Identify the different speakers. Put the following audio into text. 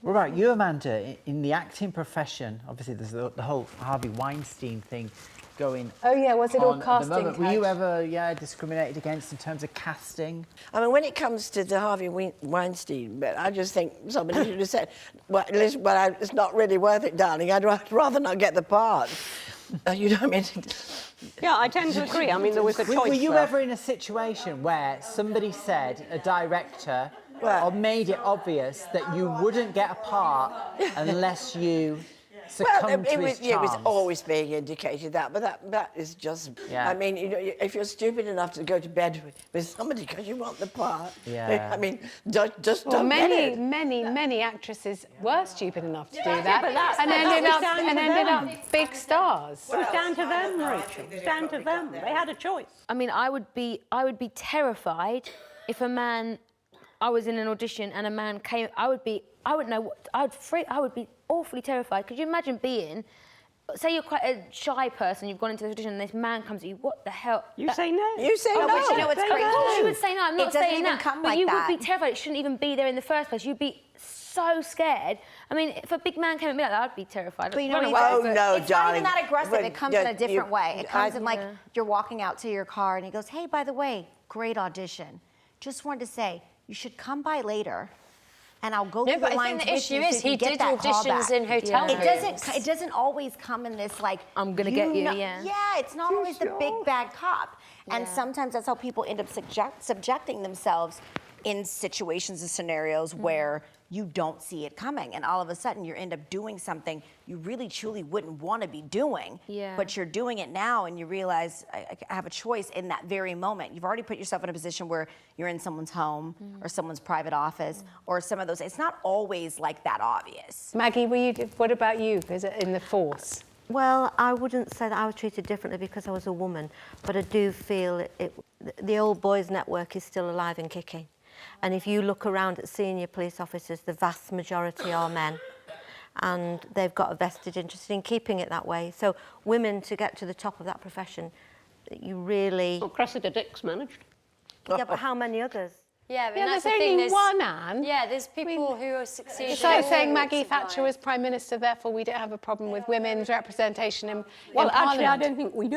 Speaker 1: What about you, Amanda? In the acting profession, obviously there's the whole Harvey Weinstein thing going.
Speaker 2: Oh yeah, was it all casting?
Speaker 1: Were you ever discriminated against in terms of casting?
Speaker 3: I mean, when it comes to the Harvey Weinstein bit, I just think somebody should have said, well, listen, it's not really worth it, darling. I'd rather not get the part. You know what I mean?
Speaker 4: Yeah, I tend to agree. I mean, there was a choice.
Speaker 1: Were you ever in a situation where somebody said, a director, or made it obvious that you wouldn't get a part unless you succumbed to his charms?
Speaker 3: It was always being indicated that, but that is just...
Speaker 1: Yeah.
Speaker 3: I mean, you know, if you're stupid enough to go to bed with somebody because you want the part, I mean, just don't get it.
Speaker 2: Many actresses were stupid enough to do that,
Speaker 4: Yeah, but
Speaker 2: and ended up big stars.
Speaker 4: Well, it's down to them, Rachel. It's down to them. They had a choice.
Speaker 5: I mean, I would be terrified if a man... I was in an audition and a man came... I would be awfully terrified. Could you imagine being... Say you're quite a shy person, you've gone into the audition and this man comes at you, what the hell?
Speaker 4: You say no.
Speaker 3: You say no.
Speaker 6: But you know what's
Speaker 4: Say
Speaker 6: great?
Speaker 4: no.
Speaker 5: Of course you would say no, I'm not saying that.
Speaker 6: Come
Speaker 5: but
Speaker 6: like
Speaker 5: you
Speaker 6: that.
Speaker 5: would be terrified, it shouldn't even be there in the first place. You'd be so scared. I mean, if a big man came at me like that, I'd be terrified.
Speaker 6: But you know
Speaker 5: Run
Speaker 6: what
Speaker 5: away.
Speaker 3: Oh, no,
Speaker 6: it's
Speaker 3: darling.
Speaker 6: not even that aggressive.
Speaker 3: But,
Speaker 6: It comes in a different way. It comes in like
Speaker 5: Yeah.
Speaker 6: you're walking out to your car and he goes, hey, by the way, great audition. Just wanted to say, you should come by later and I'll go through the lines with you so you can get that callback.
Speaker 7: in hotel
Speaker 6: It doesn't always come in this like...
Speaker 5: I'm gonna get you, yeah.
Speaker 6: Yeah, it's not always the big bad cop. And sometimes that's how people end up subjecting themselves in situations and scenarios where you don't see it coming, and all of a sudden you end up doing something you really truly wouldn't want to be doing, but you're doing it now and you realize I have a choice in that very moment. You've already put yourself in a position where you're in someone's home or someone's private office or some of those. It's not always like that obvious.
Speaker 2: Maggie, what about you? Is it in the force?
Speaker 7: Well, I wouldn't say that I was treated differently because I was a woman, but I do feel the old boys network is still alive and kicking. And if you look around at senior police officers, the vast majority are men. And they've got a vested interest in keeping it that way. So women, to get to the top of that profession, you really...
Speaker 4: Well, Cressida Dick's managed.
Speaker 7: Yeah, but how many others?
Speaker 8: Yeah, but
Speaker 2: Yeah,
Speaker 8: that's
Speaker 2: there's
Speaker 8: the thing.
Speaker 2: only one, Anne.
Speaker 8: Yeah, there's people who are succeeding.
Speaker 2: It's like saying
Speaker 8: in all
Speaker 2: Maggie
Speaker 8: walks of
Speaker 2: Thatcher
Speaker 8: life.
Speaker 2: was Prime Minister, therefore we don't have a problem with women's representation in
Speaker 4: Well, actually, I
Speaker 2: Parliament.
Speaker 4: don't think we do.